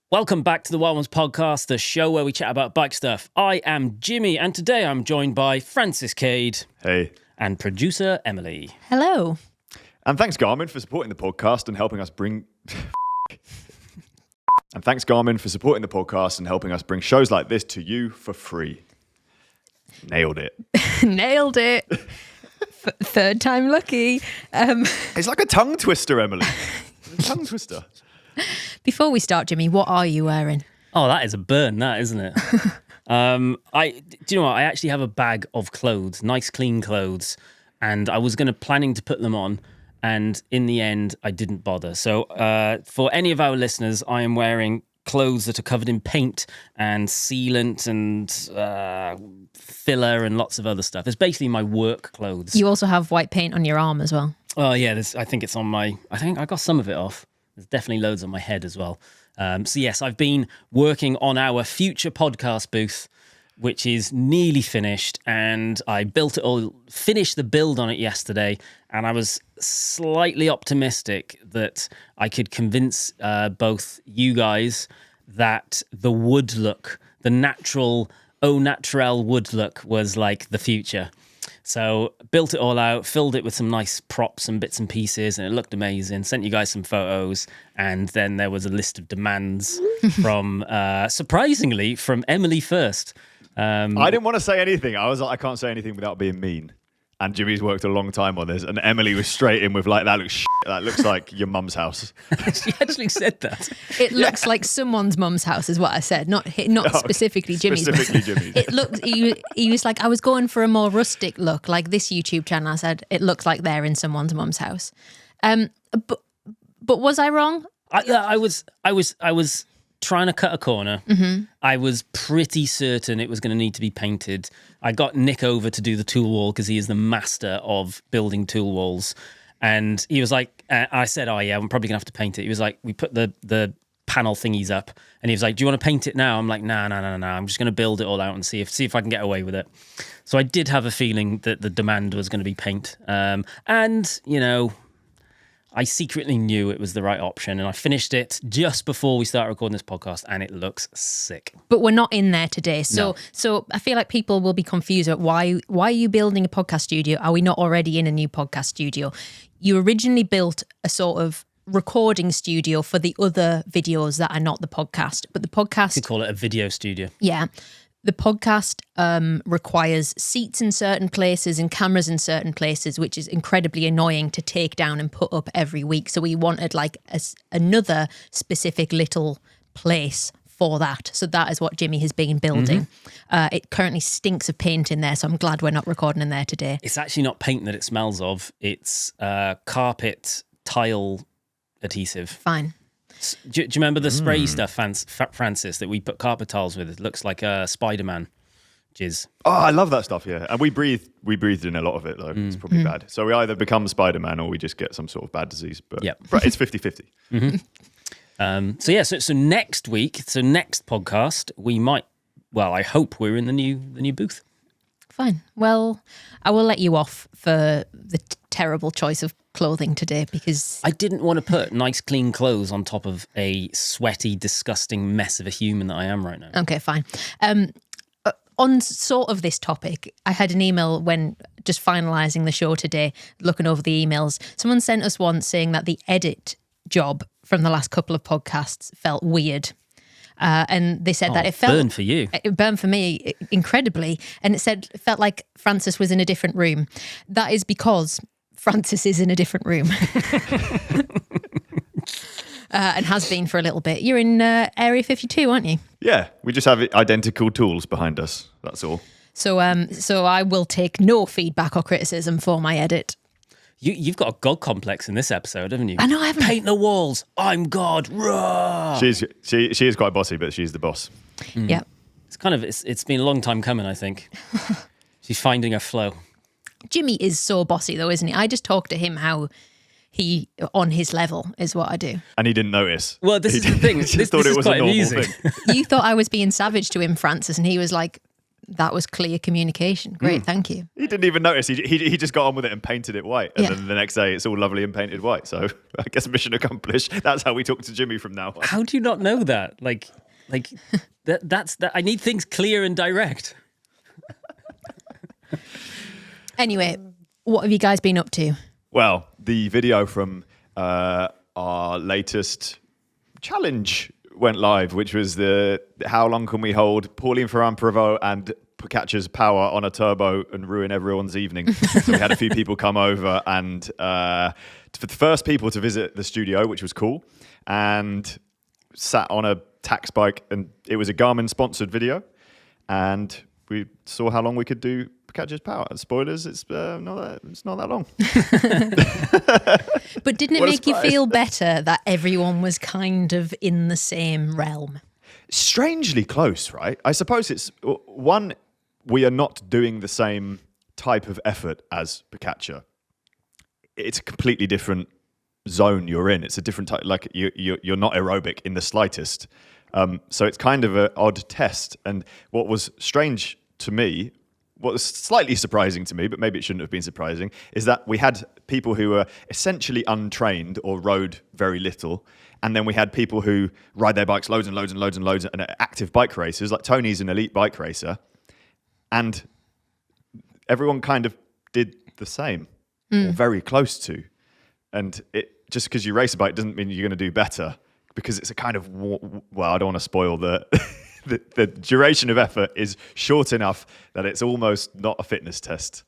Welcome back to the Wild Ones podcast, the show where we chat about bike stuff. I am Jimmy, and today I'm joined by Francis CADE. Hey. And producer Emily. Hello. And thanks, Garmin, for supporting the podcast and helping us bring... And thanks, Garmin, for supporting the podcast and helping us bring shows like this to you for free. Nailed it. Nailed it. Third time lucky. It's like a tongue twister, Emily. It's a tongue twister. Before we start, Jimmy, what are you wearing? Oh, that is a burn, that, isn't it? Do you know what? I actually have a bag of clothes, nice clean clothes, and I was planning to put them on, and in the end, I didn't bother. So for any of our listeners, I am wearing clothes that are covered in paint and sealant and filler and lots of other stuff. It's basically my work clothes. You also have white paint on your arm as well. Oh, yeah, I think it's on my... I think I got some of it off. There's definitely loads on my head as well. So yes, I've been working on our future podcast booth, which is nearly finished, and I finished the build on it yesterday, and I was slightly optimistic that I could convince both you guys that the wood look, the natural, au naturel wood look was like the future. So built it all out, filled it with some nice props and bits and pieces, and it looked amazing. Sent you guys some photos, and then there was a list of demands from, surprisingly, from Emily first. I didn't want to say anything. I was like, I can't say anything without being mean. And Jimmy's worked a long time on this, and Emily was straight in with like, that looks like your mum's house. She actually said that. It looks like someone's mum's house, is what I said. Not specifically Jimmy's. Specifically Jimmy's. It looked. He was like, I was going for a more rustic look, like this YouTube channel. I said it looks like they're in someone's mum's house. But was I wrong? I was trying to cut a corner. Mm-hmm. I was pretty certain it was going to need to be painted. I got Nick over to do the tool wall because he is the master of building tool walls. And he was like, I said, oh yeah, I'm probably going to have to paint it. He was like, we put the panel thingies up, and he was like, do you want to paint it now? I'm like, no. I'm just going to build it all out and see if I can get away with it. So I did have a feeling that the demand was going to be paint. And, you know, I secretly knew it was the right option, and I finished it just before we started recording this podcast, and it looks sick. But we're not in there today, No. So I feel like people will be confused about why are you building a podcast studio? Are we not already in a new podcast studio? You originally built a sort of recording studio for the other videos that are not the podcast, but the podcast... You could call it a video studio. Yeah. The podcast requires seats in certain places and cameras in certain places, which is incredibly annoying to take down and put up every week. So we wanted like another specific little place for that. So that is what Jimmy has been building. Mm-hmm. It currently stinks of paint in there, so I'm glad we're not recording in there today. It's actually not paint that it smells of. It's carpet tile adhesive. Fine. Do you remember the spray stuff, Francis, that we put carpet tiles with? It looks like a Spider-Man jizz. Oh, I love that stuff, yeah. And we breathed in a lot of it, though. It's probably bad. So we either become Spider-Man or we just get some sort of bad disease. But it's 50-50. Mm-hmm. So next week, next podcast, we might, well, I hope we're in the new booth. Fine. Well, I will let you off for the terrible choice of clothing today because... I didn't want to put nice, clean clothes on top of a sweaty, disgusting mess of a human that I am right now. Okay, fine. On sort of this topic, I had an email when just finalising the show today, looking over the emails. Someone sent us one saying that the edit job from the last couple of podcasts felt weird. And they said that it felt... Burn for you. It burned for me incredibly. And it felt like Francis was in a different room. That is because Francis is in a different room. And has been for a little bit. You're in Area 52, aren't you? Yeah, we just have identical tools behind us. That's all. So I will take no feedback or criticism for my edit. You've got a god complex in this episode, haven't you? I know I haven't. Paint the walls. I'm God. Rah! She is quite bossy, but she's the boss. Mm. Yeah. It's been a long time coming, I think. She's finding her flow. Jimmy is so bossy though, isn't he? I just talk to him how he on his level is what I do. And he didn't notice. Well, this is the thing. He just thought it was a normal thing. You thought I was being savage to him, Francis, and he was like, That was clear communication. Great, thank you. He didn't even notice. He just got on with it and painted it white. And then the next day, it's all lovely and painted white. So I guess mission accomplished. That's how we talk to Jimmy from now on. How do you not know that? Like that's that. I need things clear and direct. Anyway, what have you guys been up to? Well, the video from our latest challenge went live, which was the how long can we hold Pauline Ferrand-Prévot and Pogačar's power on a turbo and ruin everyone's evening. So we had a few people come over and for the first people to visit the studio, which was cool, and sat on a tax bike, and it was a Garmin sponsored video, and we saw how long we could do Pogačar's power. Spoilers, it's not that long. But didn't it make you feel better that everyone was kind of in the same realm? Strangely close, right? I suppose it's one, we are not doing the same type of effort as Pogačar. It's a completely different zone you're in. It's a different type, like you're not aerobic in the slightest. So it's kind of an odd test. And what was strange to me, what was slightly surprising to me, but maybe it shouldn't have been surprising, is that we had people who were essentially untrained or rode very little. And then we had people who ride their bikes loads and loads and loads and loads and are active bike racers. Like Tony's an elite bike racer. And everyone kind of did the same, or very close to. And it just because you race a bike doesn't mean you're going to do better, because it's a kind of, well, I don't want to spoil the... The duration of effort is short enough that it's almost not a fitness test.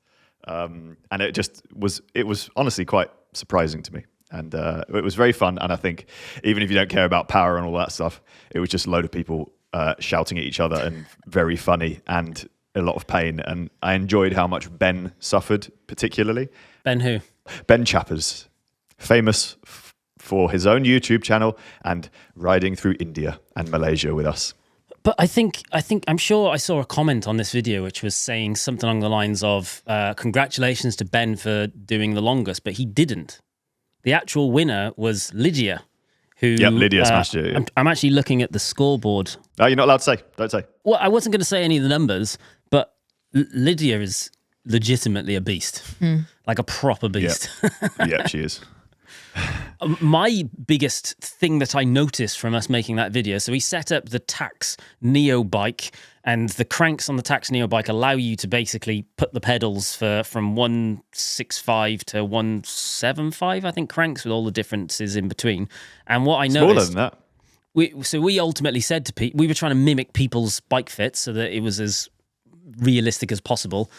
And it was honestly quite surprising to me. And it was very fun. And I think even if you don't care about power and all that stuff, it was just a load of people shouting at each other and very funny and a lot of pain. And I enjoyed how much Ben suffered, particularly. Ben who? Ben Chappers, famous for his own YouTube channel and riding through India and Malaysia with us. But I'm sure I saw a comment on this video which was saying something along the lines of, congratulations to Ben for doing the longest, but he didn't. The actual winner was Lydia, who... Yep, Lydia smashed it. Yeah. I'm actually looking at the scoreboard. Oh, you're not allowed to say. Don't say. Well, I wasn't going to say any of the numbers, but Lydia is legitimately a beast. Like a proper beast. Yeah, she is. My biggest thing that I noticed from us making that video, so we set up the Tax Neo bike, and the cranks on the Tax Neo bike allow you to basically put the pedals from 165 to 175, I think, cranks, with all the differences in between. And what I noticed... Smaller than that. We ultimately said to people, we were trying to mimic people's bike fits so that it was as realistic as possible.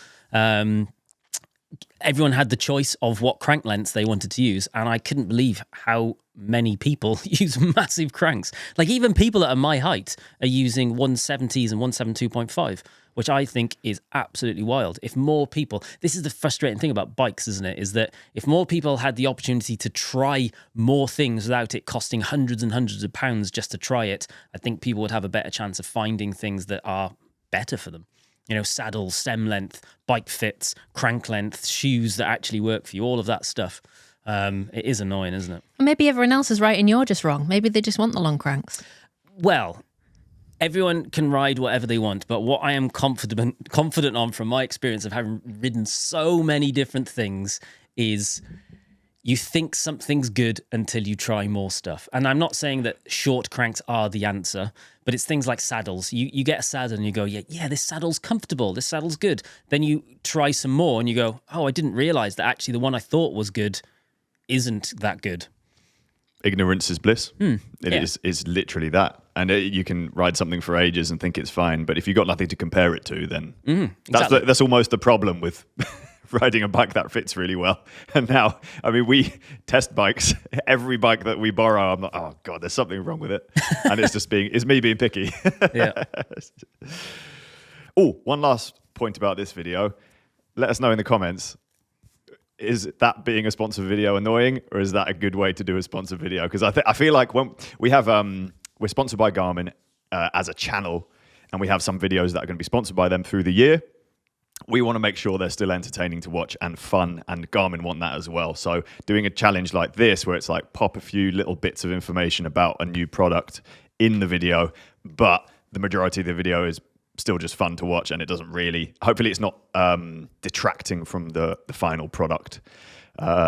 Everyone had the choice of what crank lengths they wanted to use, and I couldn't believe how many people use massive cranks. Like even people that are my height are using 170s and 172.5, which I think is absolutely wild. If more people, this is the frustrating thing about bikes, isn't it? Is that if more people had the opportunity to try more things without it costing hundreds and hundreds of pounds just to try it, I think people would have a better chance of finding things that are better for them. You know, saddle, stem length, bike fits, crank length, shoes that actually work for you, all of that stuff. It is annoying, isn't it? Maybe everyone else is right and you're just wrong. Maybe they just want the long cranks. Well, everyone can ride whatever they want, but what I am confident on from my experience of having ridden so many different things is you think something's good until you try more stuff. And I'm not saying that short cranks are the answer, but it's things like saddles. You get a saddle and you go, yeah, this saddle's comfortable. This saddle's good. Then you try some more and you go, oh, I didn't realize that actually the one I thought was good isn't that good. Ignorance is bliss. It is literally that. And you can ride something for ages and think it's fine, but if you've got nothing to compare it to, then exactly. that's almost the problem with riding a bike that fits really well. And now, I mean, we test bikes. Every bike that we borrow, I'm like, oh God, there's something wrong with it. And it's me being picky. Yeah. Oh, one last point about this video. Let us know in the comments. Is that being a sponsored video annoying, or is that a good way to do a sponsored video? Because I feel like when we have, we're sponsored by Garmin as a channel, and we have some videos that are going to be sponsored by them through the year. We want to make sure they're still entertaining to watch and fun, and Garmin want that as well. So doing a challenge like this, where it's like pop a few little bits of information about a new product in the video, but the majority of the video is still just fun to watch, and it doesn't really. Hopefully, it's not detracting from the final product.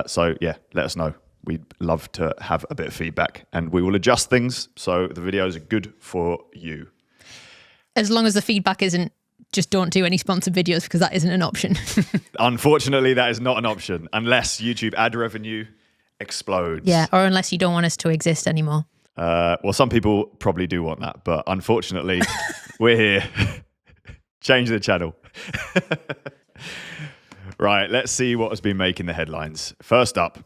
So yeah, let us know. We'd love to have a bit of feedback, and we will adjust things so the videos are good for you. As long as the feedback isn't just don't do any sponsored videos, because that isn't an option. Unfortunately, that is not an option unless YouTube ad revenue explodes. Yeah, or unless you don't want us to exist anymore. Well, some people probably do want that, but unfortunately, we're here. Change the channel. Right, let's see what has been making the headlines. First up,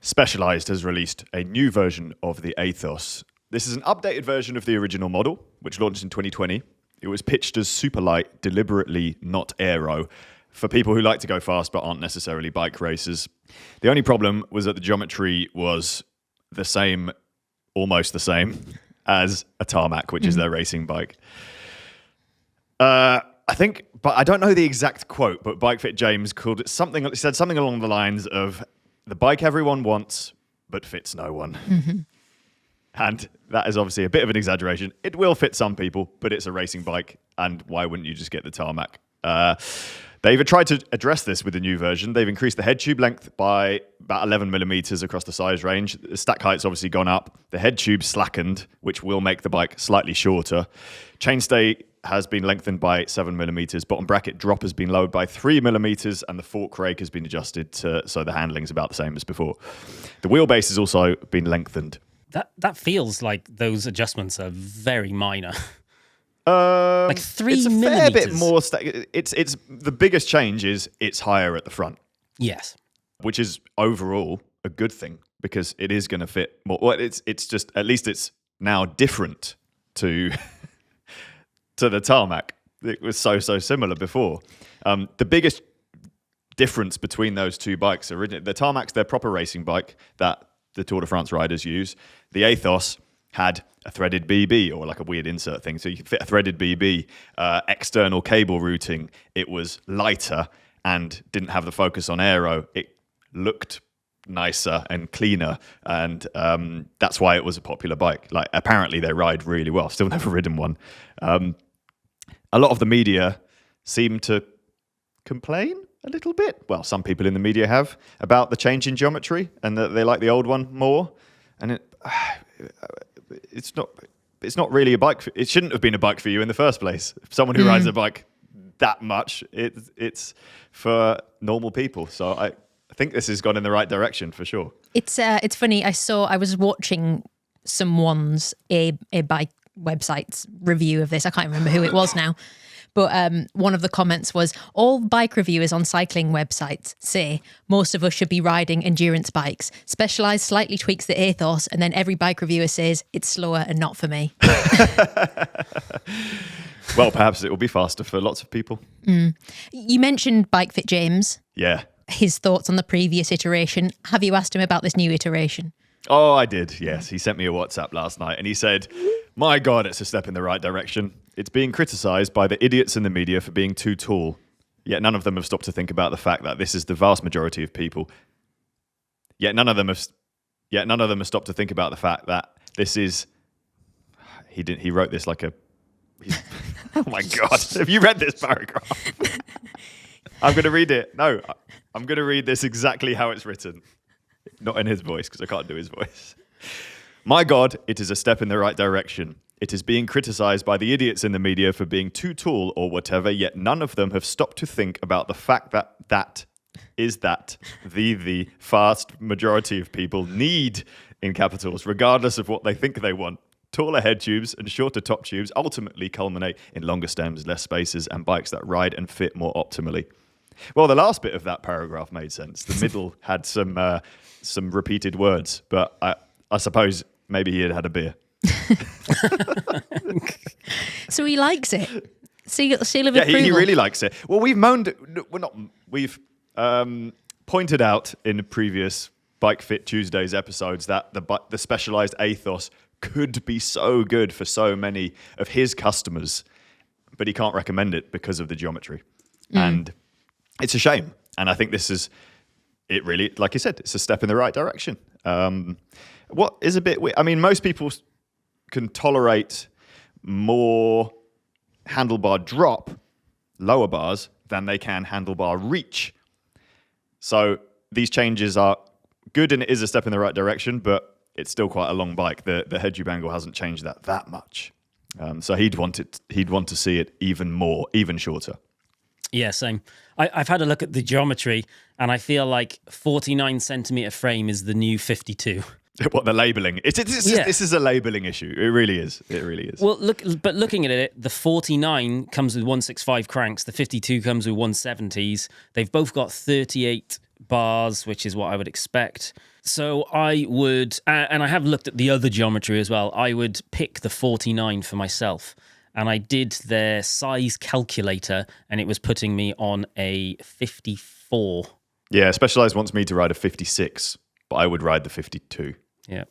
Specialized has released a new version of the Aethos. This is an updated version of the original model, which launched in 2020. It was pitched as super light, deliberately not aero, for people who like to go fast but aren't necessarily bike racers. The only problem was that the geometry was the same, almost the same, as a tarmac, which is their racing bike. I think, but I don't know the exact quote, but Bike Fit James called it something. It said something along the lines of the bike everyone wants, but fits no one. Mm-hmm. And that is obviously a bit of an exaggeration. It will fit some people, but it's a racing bike, and why wouldn't you just get the tarmac? They've tried to address this with the new version. They've increased the head tube length by about 11 millimeters across the size range. The stack height's obviously gone up. The head tube slackened, which will make the bike slightly shorter. Chainstay has been lengthened by 7 millimeters. Bottom bracket drop has been lowered by 3 millimeters, and the fork rake has been adjusted so the handling's about the same as before. The wheelbase has also been lengthened. That feels like those adjustments are very minor. Like 3 it's a millimeters. Fair bit more. It's the biggest change is it's higher at the front. Yes, which is overall a good thing because it is going to fit more. Well, it's just at least it's now different to to the tarmac. It was so similar before. The biggest difference between those two bikes originally, the tarmac's their proper racing bike that the Tour de France riders use. The Aethos had a threaded BB or like a weird insert thing. So you could fit a threaded BB, external cable routing. It was lighter and didn't have the focus on aero. It looked nicer and cleaner. And that's why it was a popular bike. Like apparently they ride really well. Still never ridden one. A lot of the media seem to complain a little bit. Well, some people in the media have about the change in geometry and that they like the old one more. And it's not really a bike. It shouldn't have been a bike for you in the first place. Someone who rides a bike that much, it's for normal people. So I think this has gone in the right direction for sure. It's funny. I was watching someone's a bike website's review of this. I can't remember who it was now. But one of the comments was, all bike reviewers on cycling websites say most of us should be riding endurance bikes. Specialized slightly tweaks the Aethos, and then every bike reviewer says it's slower and not for me. Well, perhaps it will be faster for lots of people. You mentioned Bike Fit James. Yeah. His thoughts on the previous iteration. Have you asked him about this new iteration? Oh, I did, yes. He sent me a WhatsApp last night and he said, my God, it's a step in the right direction. It's being criticised by the idiots in the media for being too tall. Yet none of them have stopped to think about the fact that this is the vast majority of people. Yet none of them have stopped to think about the fact that this is... He wrote this like a... Oh my God. Have you read this paragraph? I'm going to read it. No, I'm going to read this exactly how it's written. Not in his voice, because I can't do his voice. My God, it is a step in the right direction. It is being criticised by the idiots in the media for being too tall or whatever, yet none of them have stopped to think about the fact that the vast majority of people need, in capitals, regardless of what they think they want. Taller head tubes and shorter top tubes ultimately culminate in longer stems, less spaces, and bikes that ride and fit more optimally. Well, the last bit of that paragraph made sense. The middle had some repeated words, but I suppose maybe he had a beer. So he likes it. Seal of approval. Yeah, he really likes it. Well, we've pointed out in previous Bike Fit Tuesdays episodes that the Specialized Aethos could be so good for so many of his customers, but he can't recommend it because of the geometry. And it's a shame. And I think this is, it really, like you said, it's a step in the right direction. What is a bit weird, I mean, most people can tolerate more handlebar drop, lower bars, than they can handlebar reach. So these changes are good, and it is a step in the right direction, but it's still quite a long bike. The head tube angle hasn't changed that much. So he'd want to see it even shorter. Yeah, same. I've had a look at the geometry, and I feel like 49 centimeter frame is the new 52. What, the labeling? This is a labeling issue. It really is. It really is. Well, looking at it, the 49 comes with 165 cranks. The 52 comes with 170s. They've both got 38 bars, which is what I would expect. So I would, and I have looked at the other geometry as well. I would pick the 49 for myself. And I did their size calculator, and it was putting me on a 54. Yeah, Specialized wants me to ride a 56, but I would ride the 52. Yeah.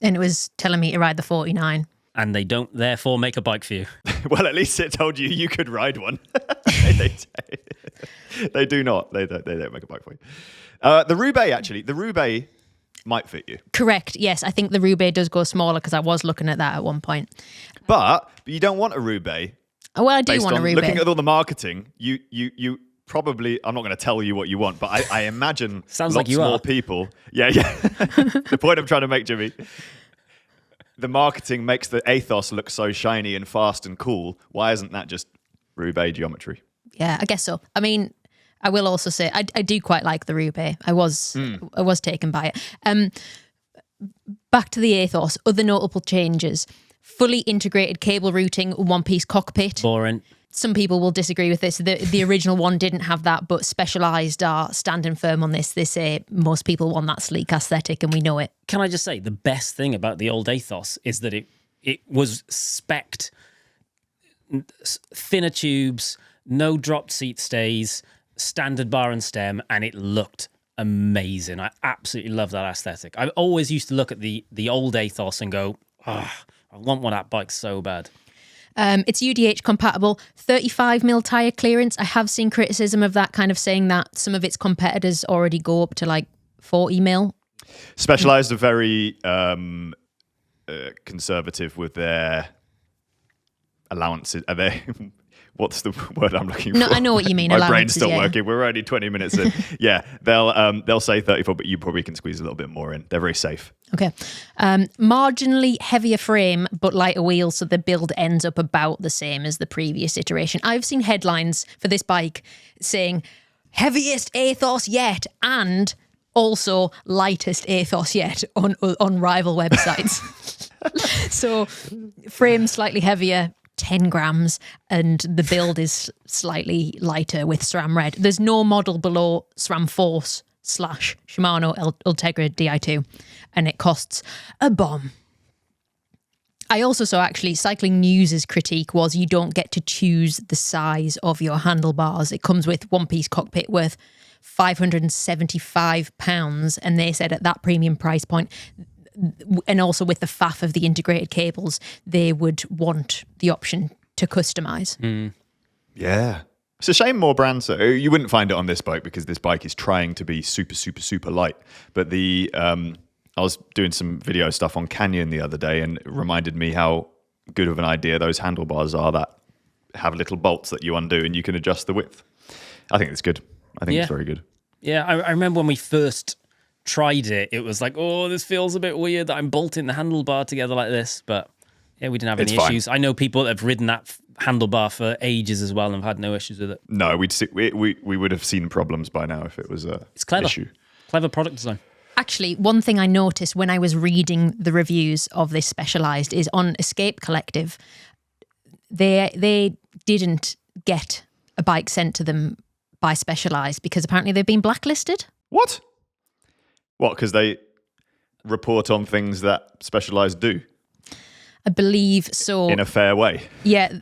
And it was telling me to ride the 49. And they don't therefore make a bike for you. Well, at least it told you could ride one. They do not. They don't make a bike for you. The Roubaix might fit you. Correct. Yes, I think the Roubaix does go smaller because I was looking at that at one point. But you don't want a Roubaix. Well, I do want a Roubaix. Looking at all the marketing, you probably, I'm not going to tell you what you want, but I imagine sounds lots like you more are. people. Yeah. The point I'm trying to make, Jimmy, the marketing makes the Aethos look so shiny and fast and cool. Why isn't that just Roubaix geometry? Yeah, I guess so. I mean, I will also say I do quite like the Roubaix. I was taken by it. Back to the Aethos. Other notable changes: fully integrated cable routing, one-piece cockpit. Boring. Some people will disagree with this. The original one didn't have that, but Specialized are standing firm on this. They say most people want that sleek aesthetic, and we know it. Can I just say, the best thing about the old Aethos is that it was spec'd thinner tubes, no dropped seat stays, standard bar and stem, and it looked amazing. I absolutely love that aesthetic. I always used to look at the old Aethos and go, I want one of that bike so bad. It's UDH compatible, 35mm tyre clearance. I have seen criticism of that, kind of saying that some of its competitors already go up to like 40mm. Specialized are very conservative with their allowances. Are they? What's the word I'm looking for? No, I know what you mean. My brain's still working. We're already 20 minutes in. Yeah, they'll say 34, but you probably can squeeze a little bit more in. They're very safe. Okay. Marginally heavier frame, but lighter wheels, so the build ends up about the same as the previous iteration. I've seen headlines for this bike saying heaviest Aethos yet and also lightest Aethos yet on rival websites. So frame slightly heavier, 10 grams, and the build is slightly lighter with SRAM Red. There's no model below SRAM Force / Shimano Ultegra Di2, and it costs a bomb. I also saw, actually, Cycling News' critique was you don't get to choose the size of your handlebars. It comes with one-piece cockpit worth £575, and they said at that premium price point, and also with the faff of the integrated cables, they would want the option to customize. Yeah. It's a shame more brands. You wouldn't find it on this bike because this bike is trying to be super, super, super light. But I was doing some video stuff on Canyon the other day, and it reminded me how good of an idea those handlebars are that have little bolts that you undo and you can adjust the width. I think it's good. I think it's very good. Yeah, I remember when we first tried it, it was like, oh, this feels a bit weird that I'm bolting the handlebar together like this, but yeah, we didn't have any issues. I know people that have ridden that handlebar for ages as well and have had no issues with it. No, we would have seen problems by now if it was it's clever. Issue. Clever product design. Actually, one thing I noticed when I was reading the reviews of this Specialized is on Escape Collective, they didn't get a bike sent to them by Specialized because apparently they've been blacklisted. What? What, because they report on things that Specialized do? I believe so. In a fair way? Yeah,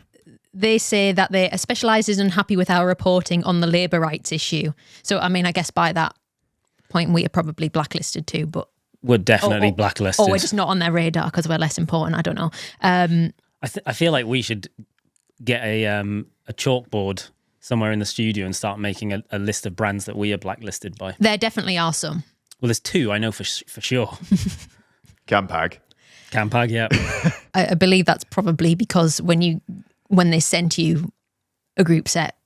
they say that Specialized is unhappy with our reporting on the labour rights issue. So, I mean, I guess by that point, we are probably blacklisted too, but... We're definitely blacklisted. Or we're just not on their radar because we're less important, I don't know. I feel like we should get a chalkboard somewhere in the studio and start making a list of brands that we are blacklisted by. There definitely are some. Well, there's two, I know for sure. Campag, yeah. I believe that's probably because when you when they sent you a group set,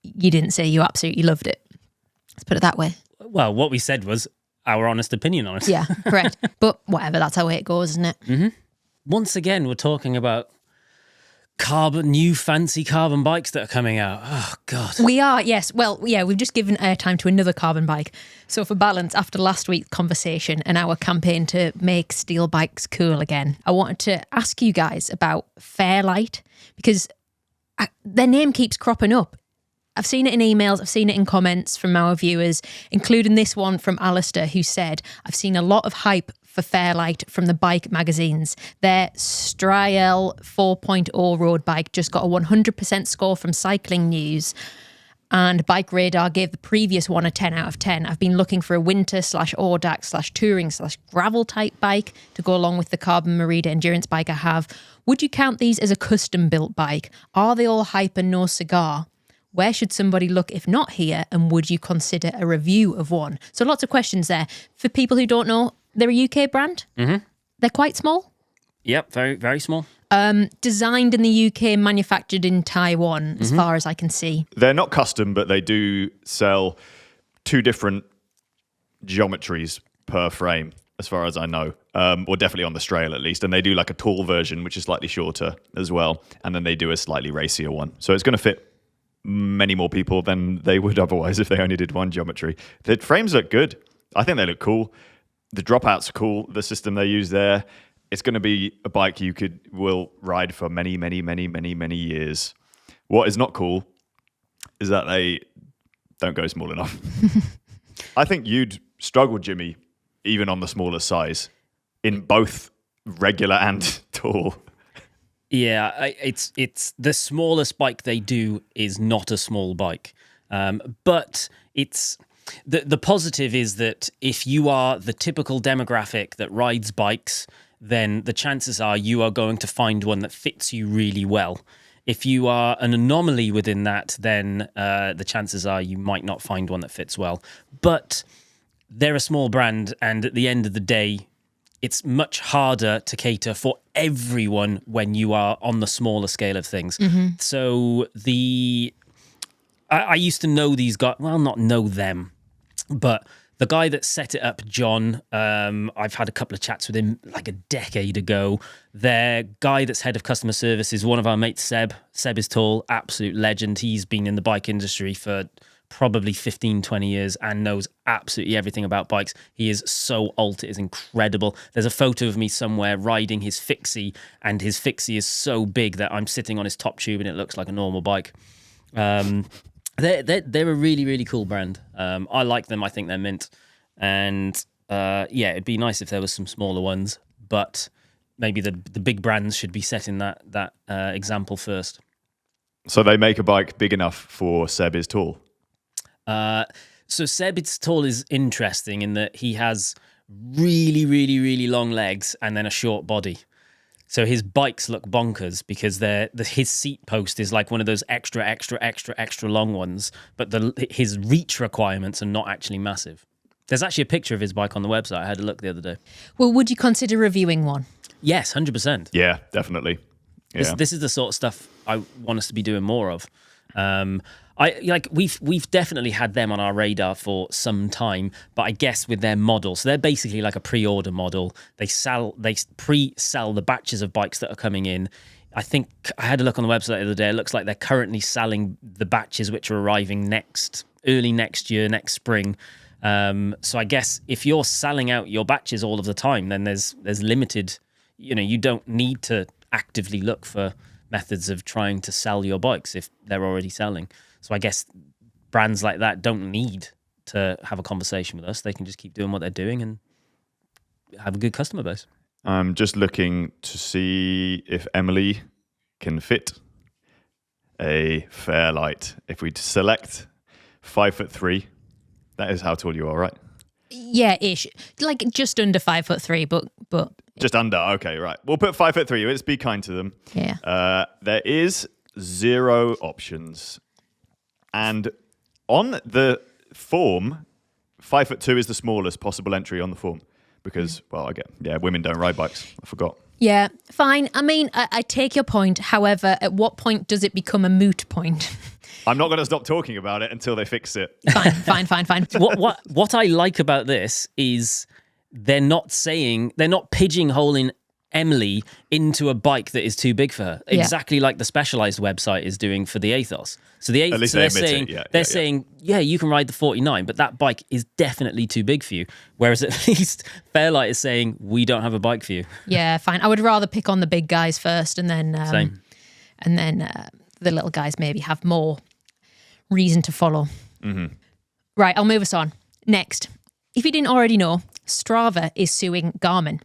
you didn't say you absolutely loved it. Let's put it that way. Well, what we said was our honest opinion on it. Yeah, correct. But whatever, that's how it goes, isn't it? Mm-hmm. Once again, we're talking about new fancy carbon bikes that are coming out. Oh, God. We are, yes. Well, yeah, we've just given airtime to another carbon bike. So for balance, after last week's conversation and our campaign to make steel bikes cool again, I wanted to ask you guys about Fairlight, because their name keeps cropping up. I've seen it in emails, I've seen it in comments from our viewers, including this one from Alistair, who said, I've seen a lot of hype for Fairlight from the bike magazines. Their Striel 4.0 road bike just got a 100% score from Cycling News, and Bike Radar gave the previous one a 10 out of 10. I've been looking for a winter/Audax/touring/gravel type bike to go along with the Carbon Merida endurance bike I have. Would you count these as a custom built bike? Are they all hype and no cigar? Where should somebody look if not here? And would you consider a review of one? So lots of questions there. For people who don't know, they're a UK brand. Mm-hmm. They're quite small. Yep, very, very small. Designed in the UK, manufactured in Taiwan, as far as I can see. They're not custom, but they do sell 2 different geometries per frame, as far as I know. Or definitely on the Strail at least. And they do like a tall version, which is slightly shorter as well. And then they do a slightly racier one. So it's going to fit many more people than they would otherwise if they only did one geometry. The frames look good. I think they look cool. The dropouts are cool. The system they use there, it's going to be a bike you will ride for many, many, many, many, many years. What is not cool is that they don't go small enough. I think you'd struggle, Jimmy, even on the smaller size, in both regular and tall. Yeah, it's the smallest bike they do is not a small bike, but it's the positive is that if you are the typical demographic that rides bikes, then the chances are you are going to find one that fits you really well. If you are an anomaly within that, then the chances are you might not find one that fits well. But they're a small brand, and at the end of the day, it's much harder to cater for everyone when you are on the smaller scale of things. Mm-hmm. So I used to know these guys, well, not know them, but the guy that set it up, John, I've had a couple of chats with him like a decade ago. Their guy that's head of customer service is one of our mates, Seb. Seb is tall, absolute legend. He's been in the bike industry for probably 15, 20 years and knows absolutely everything about bikes. He is so alt, it is incredible. There's a photo of me somewhere riding his Fixie, and his Fixie is so big that I'm sitting on his top tube and it looks like a normal bike. They're a really, really cool brand. I like them. I think they're mint. And yeah, it'd be nice if there was some smaller ones, but maybe the big brands should be setting that example first. So they make a bike big enough for Seb is tall? So Seb is tall is interesting in that he has really, really, really long legs and then a short body. So his bikes look bonkers because his seat post is like one of those extra long ones, but his reach requirements are not actually massive. There's actually a picture of his bike on the website. I had a look the other day. Well, would you consider reviewing one? Yes, 100%. Yeah, definitely. Yeah. This is the sort of stuff I want us to be doing more of. We've definitely had them on our radar for some time, but I guess with their model, so they're basically like a pre-order model. They pre-sell the batches of bikes that are coming in. I think I had a look on the website the other day. It looks like they're currently selling the batches which are arriving early next year, next spring. So I guess if you're selling out your batches all of the time, then there's limited. You don't need to actively look for methods of trying to sell your bikes if they're already selling. So I guess brands like that don't need to have a conversation with us. They can just keep doing what they're doing and have a good customer base. I'm just looking to see if Emily can fit a Fairlight. If we select 5'3", that is how tall you are, right? Yeah, ish. Like just under 5'3", but just under. Okay, right. We'll put 5'3". Let's be kind to them. Yeah. There is 0 options. And on the form, 5'2" is the smallest possible entry on the form because, women don't ride bikes. I forgot. Yeah, fine. I mean, I take your point. However, at what point does it become a moot point? I'm not going to stop talking about it until they fix it. Fine. What I like about this is they're not pigeonholing Emily into a bike that is too big for her. Yeah. Exactly like the Specialized website is doing for the Aethos. So the At least Aethos, they admit it. they're saying, you can ride the 49, but that bike is definitely too big for you. Whereas at least Fairlight is saying, we don't have a bike for you. Yeah, fine. I would rather pick on the big guys first, and then Same. and then the little guys maybe have more reason to follow. Mm-hmm. Right, I'll move us on. Next, if you didn't already know, Strava is suing Garmin.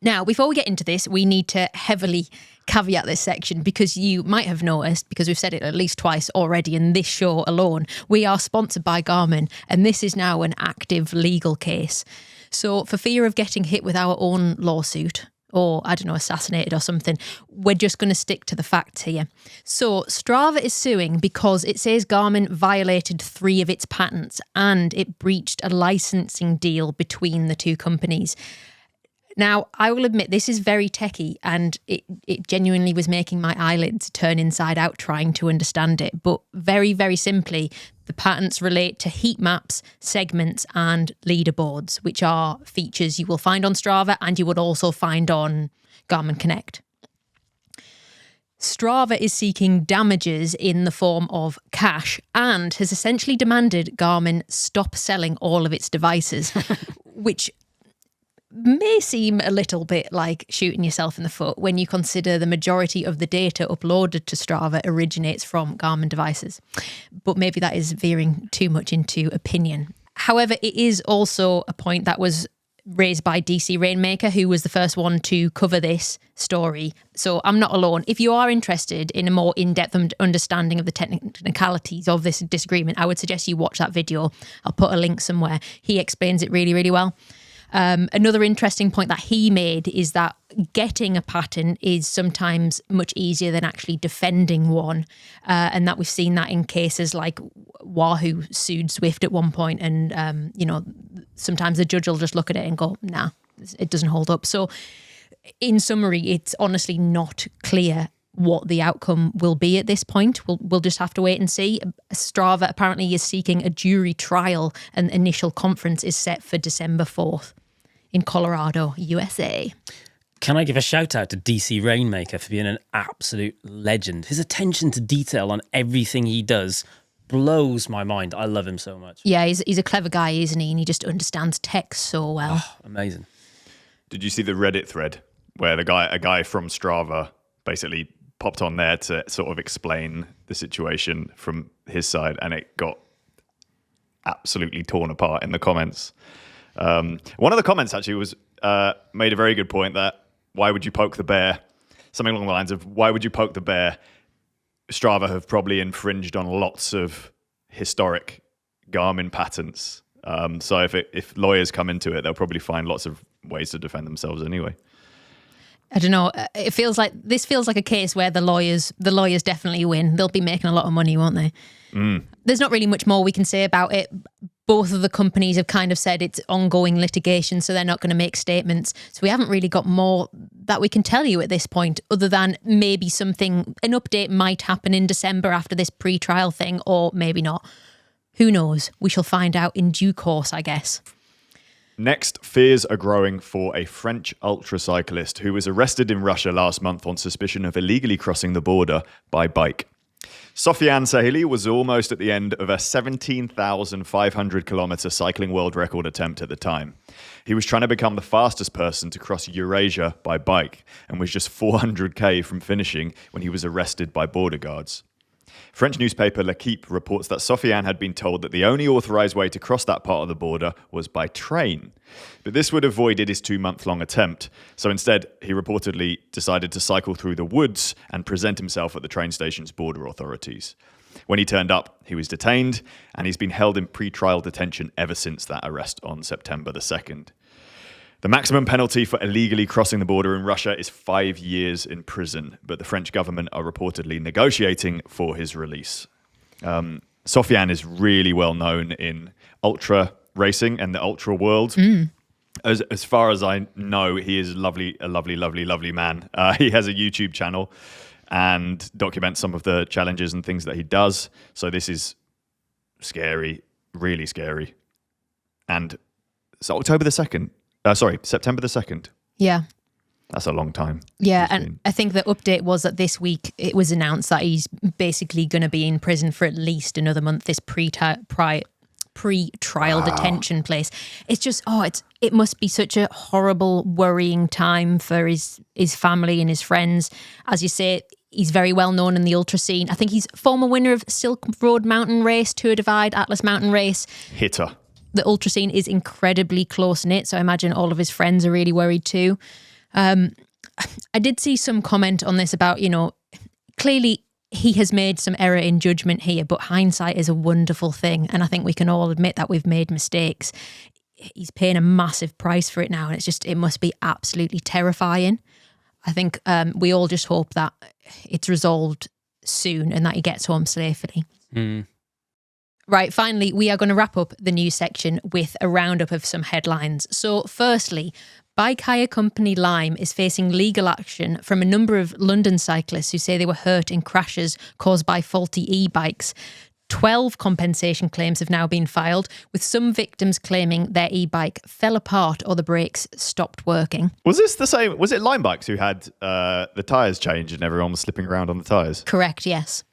Now, before we get into this, we need to heavily caveat this section because you might have noticed, because we've said it at least twice already in this show alone, we are sponsored by Garmin, and this is now an active legal case. So for fear of getting hit with our own lawsuit, or, I don't know, assassinated or something, we're just going to stick to the facts here. So Strava is suing because it says Garmin violated 3 of its patents and it breached a licensing deal between the two companies. Now, I will admit this is very techie, and it genuinely was making my eyelids turn inside out trying to understand it. But very, very simply, the patents relate to heat maps, segments, and leaderboards, which are features you will find on Strava and you would also find on Garmin Connect. Strava is seeking damages in the form of cash and has essentially demanded Garmin stop selling all of its devices, which may seem a little bit like shooting yourself in the foot when you consider the majority of the data uploaded to Strava originates from Garmin devices. But maybe that is veering too much into opinion. However, it is also a point that was raised by DC Rainmaker, who was the first one to cover this story. So I'm not alone. If you are interested in a more in-depth understanding of the technicalities of this disagreement, I would suggest you watch that video. I'll put a link somewhere. He explains it really, really well. Another interesting point that he made is that getting a patent is sometimes much easier than actually defending one, and that we've seen that in cases like Wahoo sued Zwift at one point, and sometimes the judge will just look at it and go, nah, it doesn't hold up. So in summary, it's honestly not clear what the outcome will be at this point. We'll just have to wait and see. Strava apparently is seeking a jury trial, and the initial conference is set for December 4th. In Colorado, USA. Can I give a shout out to DC Rainmaker for being an absolute legend? His attention to detail on everything he does blows my mind. I love him so much. Yeah, he's a clever guy, isn't he? And he just understands tech so well. Oh, amazing. Did you see the Reddit thread where a guy from Strava basically popped on there to sort of explain the situation from his side, and it got absolutely torn apart in the comments. One of the comments actually was made a very good point that why would you poke the bear? Something along the lines of, why would you poke the bear? Strava have probably infringed on lots of historic Garmin patents. So if lawyers come into it, they'll probably find lots of ways to defend themselves anyway. I don't know. This feels like a case where the lawyers definitely win. They'll be making a lot of money, won't they? There's not really much more we can say about it. Both of the companies have kind of said it's ongoing litigation, so they're not going to make statements. So we haven't really got more that we can tell you at this point, other than maybe an update might happen in December after this pre-trial thing, or maybe not. Who knows? We shall find out in due course, I guess. Next, fears are growing for a French ultra-cyclist who was arrested in Russia last month on suspicion of illegally crossing the border by bike. Sofiane Sahili was almost at the end of a 17,500 kilometer cycling world record attempt at the time. He was trying to become the fastest person to cross Eurasia by bike and was just 400k from finishing when he was arrested by border guards. French newspaper L'Equipe reports that Sofiane had been told that the only authorised way to cross that part of the border was by train. But this would have voided his 2-month-long attempt. So instead, he reportedly decided to cycle through the woods and present himself at the train station's border authorities. When he turned up, he was detained, and he's been held in pre-trial detention ever since that arrest on September the 2nd. The maximum penalty for illegally crossing the border in Russia is 5 years in prison, but the French government are reportedly negotiating for his release. Sofiane is really well known in ultra racing and the ultra world. As far as I know, he is a lovely man. He has a YouTube channel and documents some of the challenges and things that he does. So this is scary, really scary. And so September the 2nd. Yeah. That's a long time. Yeah, and I think the update was that this week it was announced that he's basically going to be in prison for at least another month, this pre-trial detention place. It's just, it must be such a horrible, worrying time for his family and his friends. As you say, he's very well known in the ultra scene. I think he's former winner of Silk Road Mountain Race, Tour Divide, Atlas Mountain Race. Hitter. The ultra scene is incredibly close-knit, so I imagine all of his friends are really worried too. I did see some comment on this about, clearly he has made some error in judgment here, but hindsight is a wonderful thing. And I think we can all admit that we've made mistakes. He's paying a massive price for it now. And it must be absolutely terrifying. I think we all just hope that it's resolved soon and that he gets home safely. Mm. Right, finally, we are going to wrap up the news section with a roundup of some headlines. So firstly, bike hire company Lime is facing legal action from a number of London cyclists who say they were hurt in crashes caused by faulty e-bikes. 12 compensation claims have now been filed, with some victims claiming their e-bike fell apart or the brakes stopped working. Was this the same? Was it Lime Bikes who had the tyres changed and everyone was slipping around on the tyres? Correct, yes.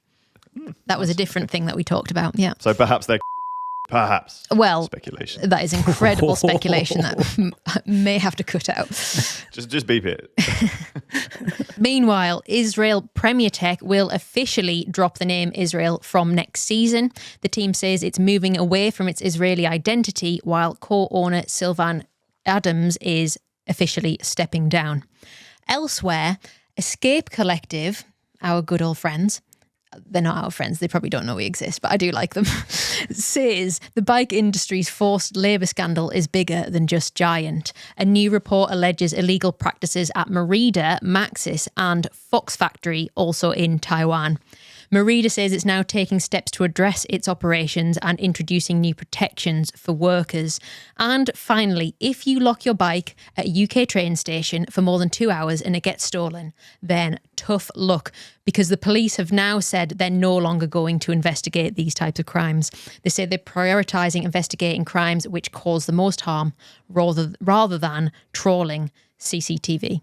That was a different thing that we talked about, yeah. So perhaps they're... Perhaps. Well, speculation. That is incredible speculation that may have to cut out. Just beep it. Meanwhile, Israel Premier Tech will officially drop the name Israel from next season. The team says it's moving away from its Israeli identity, while co-owner Sylvan Adams is officially stepping down. Elsewhere, Escape Collective, our good old friends, they're not our friends, they probably don't know we exist, but I do like them, says the bike industry's forced labour scandal is bigger than just Giant. A new report alleges illegal practices at Merida, Maxis and Fox Factory, also in Taiwan. Merida says it's now taking steps to address its operations and introducing new protections for workers. And finally, if you lock your bike at a UK train station for more than 2 hours and it gets stolen, then tough luck, because the police have now said they're no longer going to investigate these types of crimes. They say they're prioritising investigating crimes which cause the most harm rather than trawling CCTV.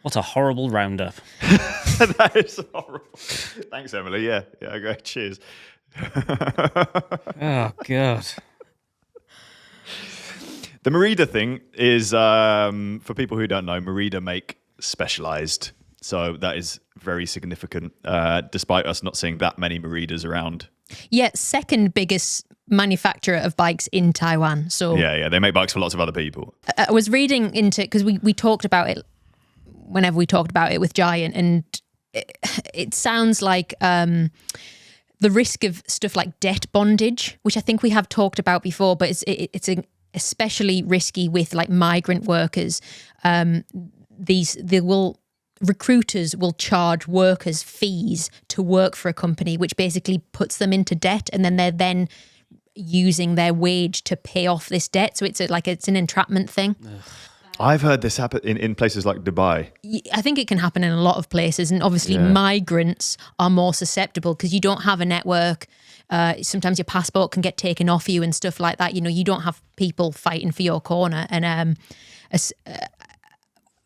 What a horrible roundup. That is horrible. Thanks, Emily. Yeah, okay, cheers. Oh, God. The Merida thing is, for people who don't know, Merida make Specialized. So that is very significant, despite us not seeing that many Meridas around. Yeah, second biggest manufacturer of bikes in Taiwan. So Yeah, they make bikes for lots of other people. I was reading into, because we talked about it whenever we talked about it with Giant, and it sounds like the risk of stuff like debt bondage, which I think we have talked about before, but it's especially risky with like migrant workers. Recruiters will charge workers fees to work for a company, which basically puts them into debt, and then they're using their wage to pay off this debt. So it's an entrapment thing. Ugh. I've heard this happen in places like Dubai. I think it can happen in a lot of places, and obviously migrants are more susceptible because you don't have a network. Sometimes your passport can get taken off you and stuff like that. You don't have people fighting for your corner. And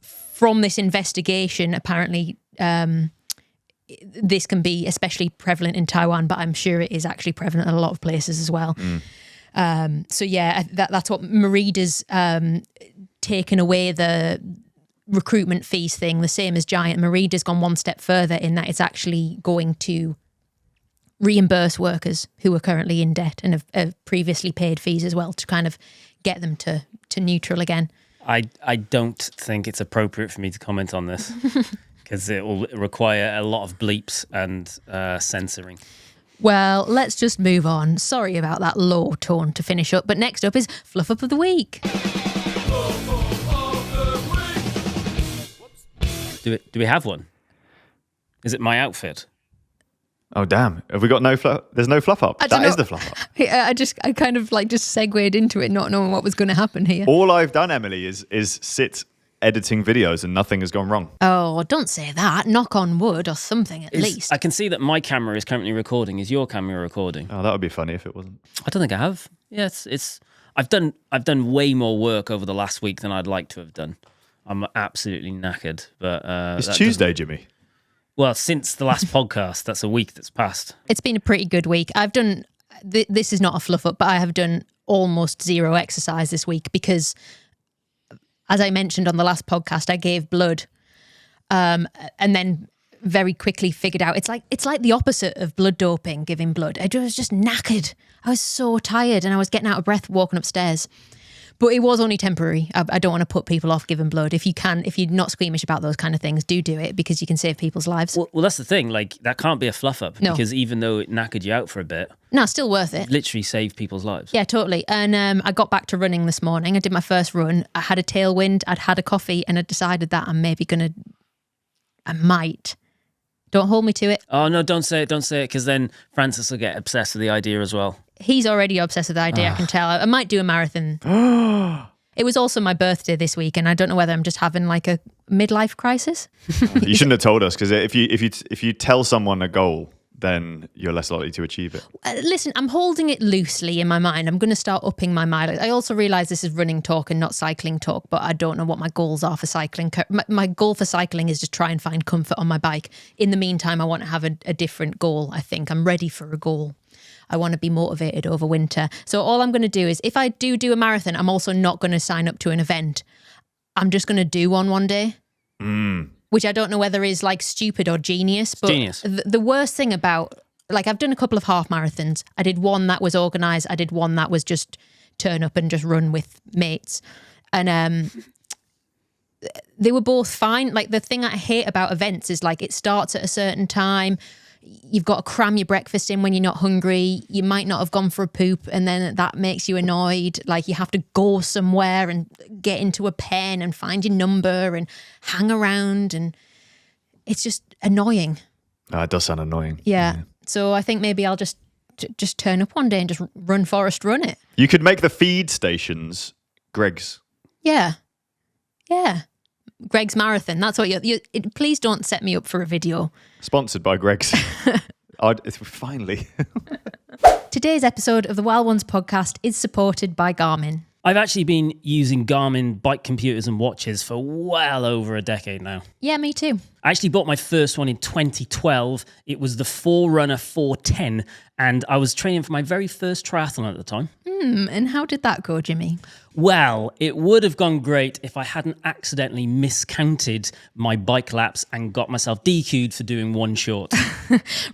from this investigation, apparently this can be especially prevalent in Taiwan, but I'm sure it is actually prevalent in a lot of places as well. So yeah, that's what Merida's taken away the recruitment fees thing, the same as Giant. Merida's gone one step further in that it's actually going to reimburse workers who are currently in debt and have previously paid fees as well, to kind of get them to neutral again. I don't think it's appropriate for me to comment on this because it will require a lot of bleeps and censoring. Well, let's just move on. Sorry about that low tone to finish up. But next up is Fluff Up of the Week. Do we have one? Is it my outfit? Oh, damn. Have we got no fluff? There's no Fluff Up. That is the Fluff Up. I kind of like just segued into it, not knowing what was going to happen here. All I've done, Emily, is sit editing videos and nothing has gone wrong. Oh, don't say that. Knock on wood or something at least. I can see that my camera is currently recording. Is your camera recording? Oh, that would be funny if it wasn't. I don't think I have. Yeah, it's. I've done way more work over the last week than I'd like to have done. I'm absolutely knackered. But it's Tuesday, Jimmy. Well, since the last podcast, that's a week that's passed. It's been a pretty good week. I've done, this is not a fluff up, but I have done almost zero exercise this week because, as I mentioned on the last podcast, I gave blood and then very quickly figured out it's like the opposite of blood doping, giving blood. I was just knackered. I was so tired and I was getting out of breath walking upstairs. But it was only temporary. I don't want to put people off giving blood. If you're not squeamish about those kind of things, do it because you can save people's lives. Well, that's the thing. Like, that can't be a fluff up because even though it knackered you out for a bit, no, still worth it. Literally saved people's lives. Yeah, totally. And I got back to running this morning. I did my first run. I had a tailwind. I'd had a coffee, and I decided that I might. Don't hold me to it. Oh no, don't say it, because then Francis will get obsessed with the idea as well. He's already obsessed with the idea, I can tell. I might do a marathon. It was also my birthday this week, and I don't know whether I'm just having like a midlife crisis. You shouldn't have told us, because if you tell someone a goal, then you're less likely to achieve it. Listen, I'm holding it loosely in my mind. I'm going to start upping my mileage. I also realise this is running talk and not cycling talk, but I don't know what my goals are for cycling. My goal for cycling is just try and find comfort on my bike. In the meantime, I want to have a different goal, I think. I'm ready for a goal. I want to be motivated over winter. So all I'm going to do is, if I do a marathon, I'm also not going to sign up to an event. I'm just going to do one day. Which I don't know whether is like stupid or genius. But genius. The worst thing about, like, I've done a couple of half marathons. I did one that was organised. I did one that was just turn up and just run with mates. And they were both fine. Like, the thing I hate about events is, like, it starts at a certain time. You've got to cram your breakfast in when you're not hungry. You might not have gone for a poop, and then that makes you annoyed. Like, you have to go somewhere and get into a pen and find your number and hang around, and it's just annoying. It does sound annoying. Yeah. So I think maybe I'll just turn up one day and just run Forest Run it. You could make the feed stations Greg's. Yeah. Greg's Marathon. That's what you please don't set me up for a video. Sponsored by Greg's. Finally. Today's episode of the Wild Ones podcast is supported by Garmin. I've actually been using Garmin bike computers and watches for well over a decade now. Yeah, me too. I actually bought my first one in 2012. It was the Forerunner 410, and I was training for my very first triathlon at the time. And how did that go, Jimmy? Well, it would have gone great if I hadn't accidentally miscounted my bike laps and got myself DQ'd for doing one short.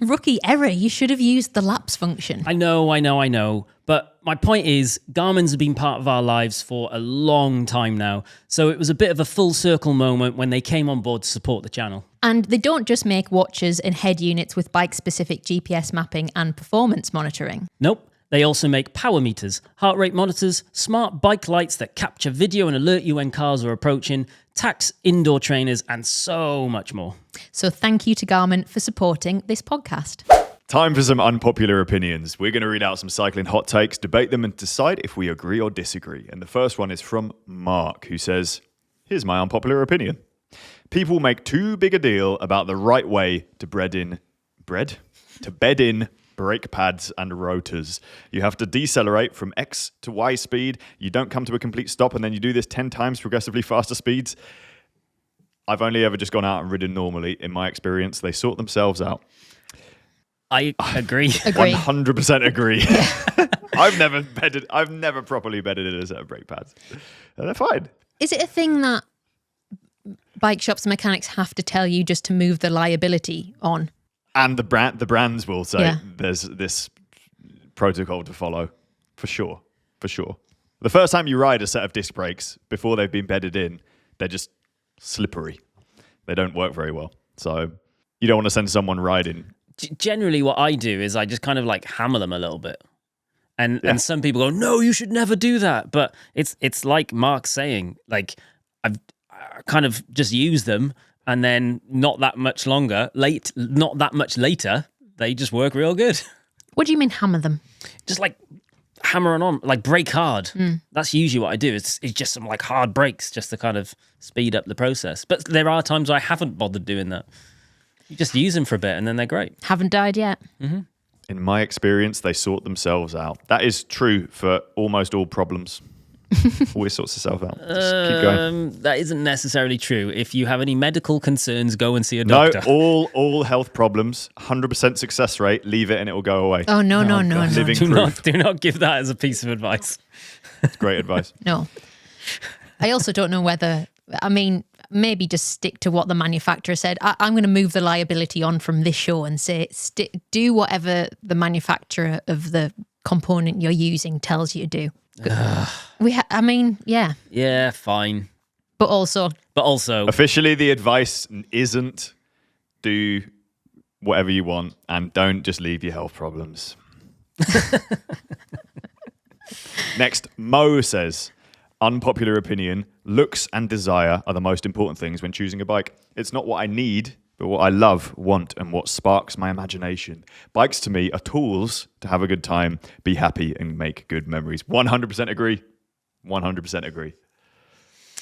Rookie error. You should have used the laps function. I know. But my point is, Garmin's have been part of our lives for a long time now. So it was a bit of a full circle moment when they came on board to support the channel. And they don't just make watches and head units with bike-specific GPS mapping and performance monitoring. Nope. They also make power meters, heart rate monitors, smart bike lights that capture video and alert you when cars are approaching, tax indoor trainers, and so much more. So thank you to Garmin for supporting this podcast. Time for some unpopular opinions. We're going to read out some cycling hot takes, debate them, and decide if we agree or disagree. And the first one is from Mark, who says, here's my unpopular opinion. People make too big a deal about the right way to bed in brake pads and rotors. You have to decelerate from X to Y speed. You don't come to a complete stop, and then you do this 10 times progressively faster speeds. I've only ever just gone out and ridden normally. In my experience, they sort themselves out. I agree. 100% agree. I've never properly bedded in a set of brake pads. And they're fine. Is it a thing that bike shops and mechanics have to tell you just to move the liability on? And the brands will say there's this protocol to follow, for sure. The first time you ride a set of disc brakes before they've been bedded in, they're just slippery. They don't work very well. So you don't want to send someone riding. Generally, what I do is I just kind of like hammer them a little bit. And some people go, no, you should never do that. But it's like Mark's saying, like I kind of just use them. And then not that much later, they just work real good. What do you mean hammer them? Just like hammering on, like brake hard. That's usually what I do. It's just some like hard brakes just to kind of speed up the process. But there are times I haven't bothered doing that. You just use them for a bit and then they're great. Haven't died yet. In my experience, they sort themselves out. That is true for almost all problems. Always sorts itself out. Just keep going. That isn't necessarily true. If you have any medical concerns, go and see a doctor. No, all health problems, 100% success rate, leave it and it will go away. Oh, no. Living Do proof. not give that as a piece of advice. It's great advice. No. I also don't know whether, I mean, maybe just stick to what the manufacturer said. I'm going to move the liability on from this show and say, do whatever the manufacturer of the component you're using tells you to do. Yeah. Yeah, fine. But also, Officially, the advice isn't do whatever you want and don't just leave your health problems. Next, Mo says, unpopular opinion, looks and desire are the most important things when choosing a bike. It's not what I need, but what I love, want, and what sparks my imagination. Bikes to me are tools to have a good time, be happy, and make good memories. 100% agree. 100% agree.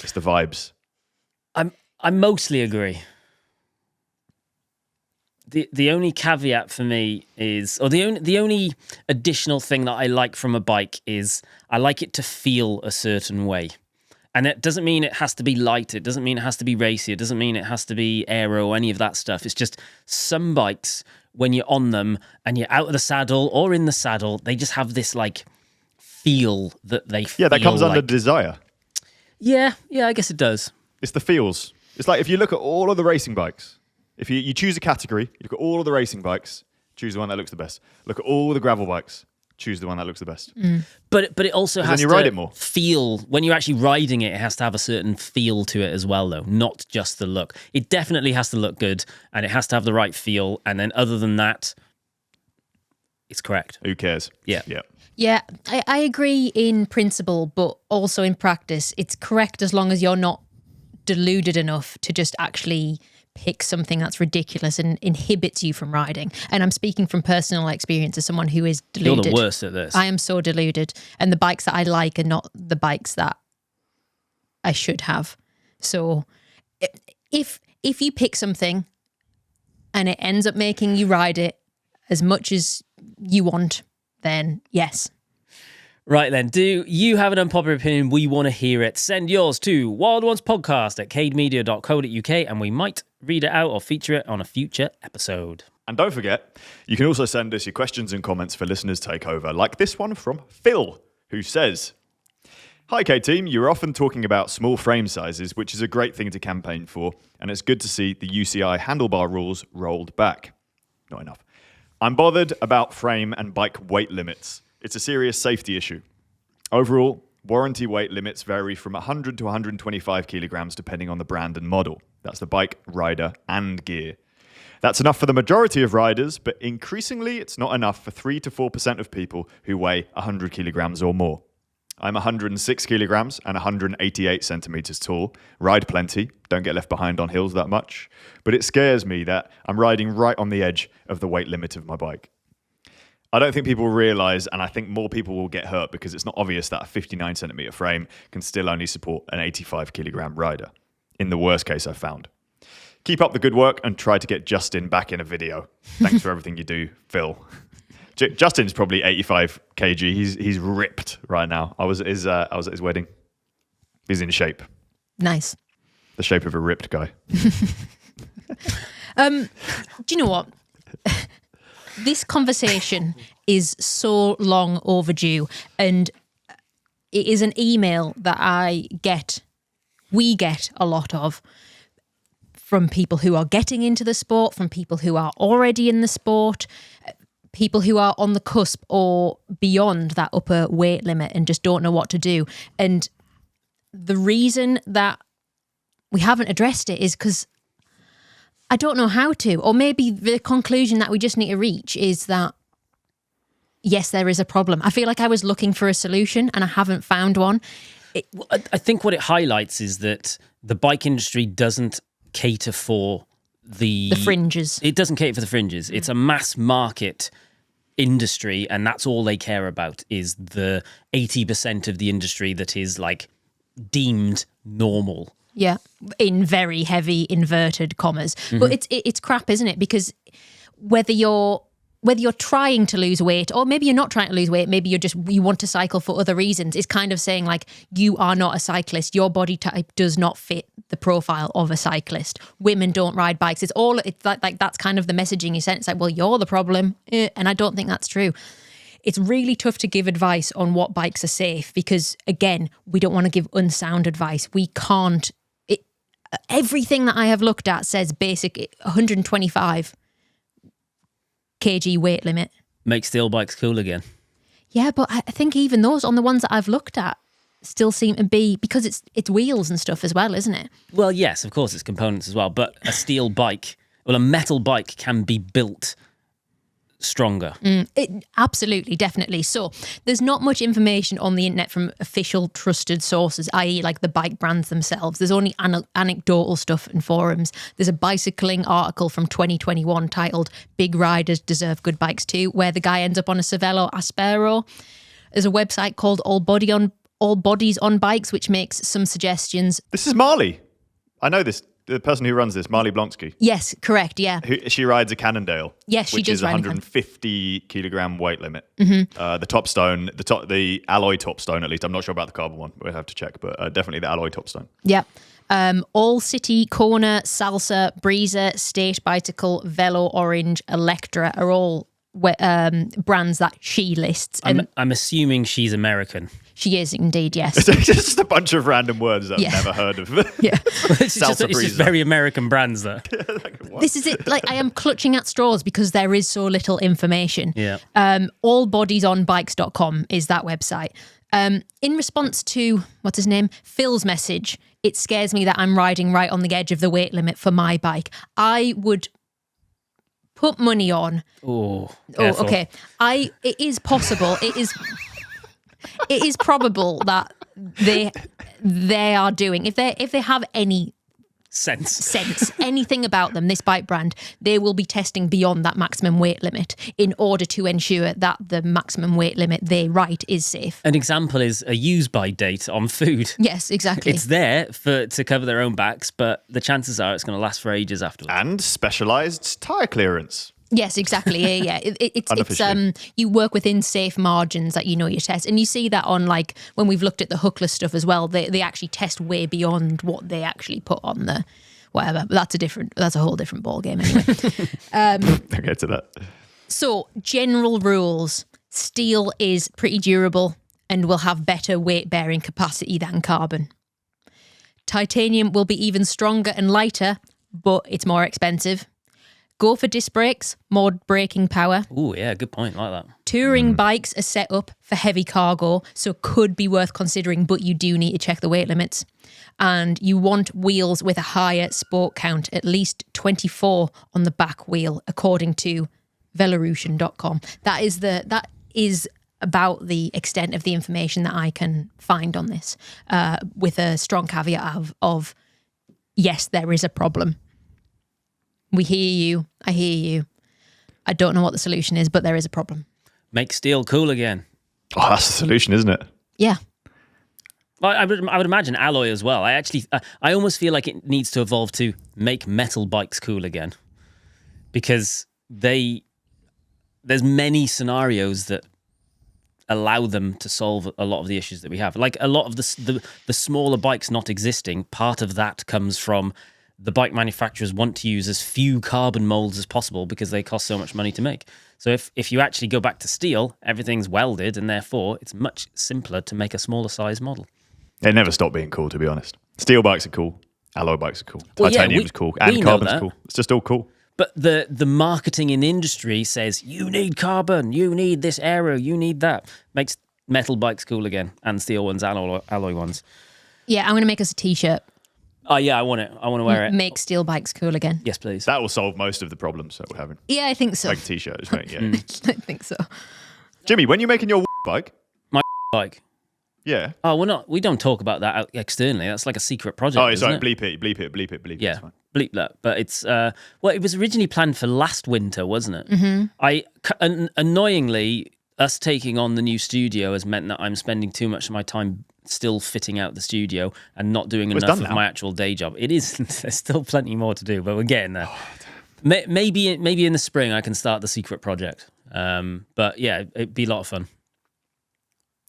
It's the vibes. I mostly agree. The only caveat for me is, or the only additional thing that I like from a bike is I like it to feel a certain way. And it doesn't mean it has to be light. It doesn't mean it has to be racy. It doesn't mean it has to be aero or any of that stuff. It's just some bikes, when you're on them and you're out of the saddle or in the saddle, they just have this like feel that they feel. Yeah, that comes like, under desire. Yeah, I guess it does. It's the feels. It's like if you look at all of the racing bikes, if you choose a category, you look at all of the racing bikes, choose the one that looks the best. Look at all the gravel bikes, choose the one that looks the best. But it also has then you to ride it more. feel, when you're actually riding it, it has to have a certain feel to it as well, though, not just the look. It definitely has to look good, and it has to have the right feel, and then other than that, it's correct. Who cares? Yeah. yeah, I agree in principle, but also in practice, it's correct as long as you're not deluded enough to just actually pick something that's ridiculous and inhibits you from riding. And I'm speaking from personal experience as someone who is deluded. You're the worst at this. I am so deluded. And the bikes that I like are not the bikes that I should have. So if you pick something and it ends up making you ride it as much as you want, then yes. Right then, do you have an unpopular opinion? We want to hear it. Send yours to wildonespodcast@cademedia.co.uk and we might read it out or feature it on a future episode. And don't forget, you can also send us your questions and comments for listeners' takeover, like this one from Phil, who says, hi, Cade team. You're often talking about small frame sizes, which is a great thing to campaign for, and it's good to see the UCI handlebar rules rolled back. Not enough. I'm bothered about frame and bike weight limits. It's a serious safety issue. Overall, warranty weight limits vary from 100 to 125 kilograms depending on the brand and model. That's the bike, rider, and gear. That's enough for the majority of riders, but increasingly it's not enough for 3 to 4% of people who weigh 100 kilograms or more. I'm 106 kilograms and 188 centimeters tall, ride plenty, don't get left behind on hills that much, but it scares me that I'm riding right on the edge of the weight limit of my bike. I don't think people realize, and I think more people will get hurt because it's not obvious that a 59 centimeter frame can still only support an 85 kilogram rider. In the worst case I've found. Keep up the good work and try to get Justin back in a video. Thanks for everything you do, Phil. Justin's probably 85 kg. He's ripped right now. I was at his wedding. He's in shape. Nice. The shape of a ripped guy. Do you know what? This conversation is so long overdue, and it is an email that we get a lot of from people who are getting into the sport, from people who are already in the sport, people who are on the cusp or beyond that upper weight limit and just don't know what to do. And the reason that we haven't addressed it is because I don't know how to, or maybe the conclusion that we just need to reach is that, yes, there is a problem. I feel like I was looking for a solution and I haven't found one. I think what it highlights is that the bike industry doesn't cater for the fringes. It doesn't cater for the fringes. It's a mass market industry, and that's all they care about is the 80% of the industry that is like deemed normal. Yeah, in very heavy inverted commas. But it's crap, isn't it? Because whether you're trying to lose weight, or maybe you're not trying to lose weight, maybe you want to cycle for other reasons, it's kind of saying like, you are not a cyclist. Your body type does not fit the profile of a cyclist. Women don't ride bikes. It's like that's kind of the messaging you sent. It's like, well, you're the problem. And I don't think that's true. It's really tough to give advice on what bikes are safe because, again, we don't want to give unsound advice. We can't. Everything that I have looked at says basic 125 kg weight limit. Make steel bikes cool again. Yeah, but I think even those, on the ones that I've looked at, still seem to be, because it's wheels and stuff as well, isn't it? Well, yes, of course, it's components as well. But a steel bike, a metal bike can be built stronger. Absolutely, definitely. So there's not much information on the internet from official trusted sources, i.e. like the bike brands themselves. There's only anecdotal stuff in forums. There's a bicycling article from 2021 titled "Big Riders Deserve Good Bikes Too," where the guy ends up on a Cervelo Aspero. There's a website called All Bodies on Bikes, which makes some suggestions. This is Marley. I know this. The person who runs this, Marley Blonsky. Yes, correct, yeah. She rides a Cannondale. Yes, she which does is ride 150 kilogram weight limit. The top stone, the alloy top stone, at least. I'm not sure about the carbon one. We'll have to check, but definitely the alloy top stone. Yeah. All City, Kona, Salsa, Breezer, State Bicycle, Velo Orange, Electra are all brands that she lists. And I'm assuming she's American. She is indeed, yes. It's just a bunch of random words that I've never heard of. Yeah. It's just very American brands there. This is it. Like, I am clutching at straws because there is so little information. Yeah. Allbodiesonbikes.com is that website. In response to, what's his name? Phil's message, it scares me that I'm riding right on the edge of the weight limit for my bike. I would put money on. Careful. Okay. It is possible. It is probable that they are doing, if they have any sense, anything about them, this bike brand, they will be testing beyond that maximum weight limit in order to ensure that the maximum weight limit they write is safe. An example is a use-by date on food. Yes, exactly. It's there to cover their own backs, but the chances are it's going to last for ages afterwards. And specialized tire clearance. Yes, exactly. Yeah. It's you work within safe margins that you test, and you see that on, like, when we've looked at the hookless stuff as well. They actually test way beyond what they actually put on the whatever. But that's a whole different ball game anyway. I'll get to that. So, general rules: steel is pretty durable and will have better weight bearing capacity than carbon. Titanium will be even stronger and lighter, but it's more expensive. Go for disc brakes, more braking power. Oh, yeah, good point. Like that. Touring bikes are set up for heavy cargo, so could be worth considering, but you do need to check the weight limits. And you want wheels with a higher spoke count, at least 24 on the back wheel, according to Velorution.com. That is about the extent of the information that I can find on this, with a strong caveat of yes, there is a problem. We hear you. I hear you. I don't know what the solution is, but there is a problem. Make steel cool again. Oh, that's the solution, isn't it? Yeah. Well, I would imagine alloy as well. I almost feel like it needs to evolve to make metal bikes cool again, because there's many scenarios that allow them to solve a lot of the issues that we have. Like a lot of the smaller bikes not existing, part of that comes from the bike manufacturers want to use as few carbon molds as possible because they cost so much money to make. So if you actually go back to steel, everything's welded, and therefore it's much simpler to make a smaller size model. They never stop being cool, to be honest. Steel bikes are cool. Alloy bikes are cool. Well, Titanium's cool. And carbon's cool. It's just all cool. But the marketing in industry says, you need carbon, you need this aero, you need that. Makes metal bikes cool again, and steel ones, alloy ones. Yeah, I'm going to make us a T-shirt. Oh, yeah, I want it. I want to wear it. Make steel bikes cool again. Yes, please. That will solve most of the problems that we're having. Yeah, I think so. Like a T-shirt, right? Yeah. I think so. Jimmy, when you're making your bike? My bike. Yeah. Oh, we don't talk about that externally. That's like a secret project. Oh, sorry. Isn't Bleep it. Yeah, It's fine. bleep that. But it's well, it was originally planned for last winter, wasn't it? Mm-hmm. Annoyingly, us taking on the new studio has meant that I'm spending too much of my time still fitting out the studio and not doing enough of my actual day job. It is. There's still plenty more to do, but we're getting there. Maybe in the spring I can start the secret project. But yeah, it'd be a lot of fun.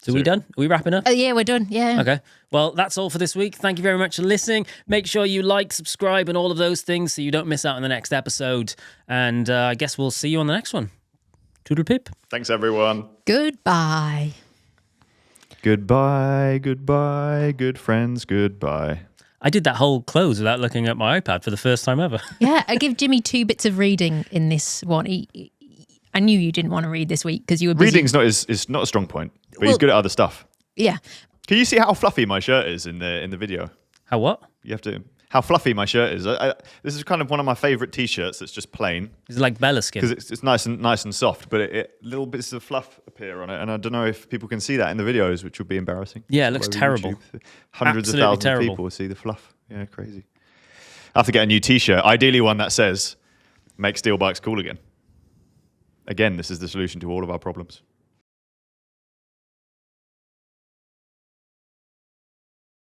So are we done? Are we wrapping up? Yeah, we're done. Yeah. Okay. Well, that's all for this week. Thank you very much for listening. Make sure you like, subscribe, and all of those things so you don't miss out on the next episode. And I guess we'll see you on the next one. Toodle pip. Thanks, everyone. Goodbye. Goodbye, good friends, goodbye. I did that whole close without looking at my iPad for the first time ever. Yeah, I give Jimmy 2 bits of reading in this one. I knew you didn't want to read this week because you were busy. Reading's is not a strong point, but he's good at other stuff. Yeah. Can you see how fluffy my shirt is in the video? How what? You have to. How fluffy my shirt is. This is kind of one of my favourite T-shirts that's just plain. It's like Bella skin. Because it's nice and soft, but little bits of fluff appear on it, and I don't know if people can see that in the videos, which would be embarrassing. Yeah, it looks terrible. Hundreds Absolutely of thousands terrible. of people will see the fluff. Yeah, crazy. I have to get a new T-shirt, ideally one that says "Make steel bikes cool again." Again, this is the solution to all of our problems.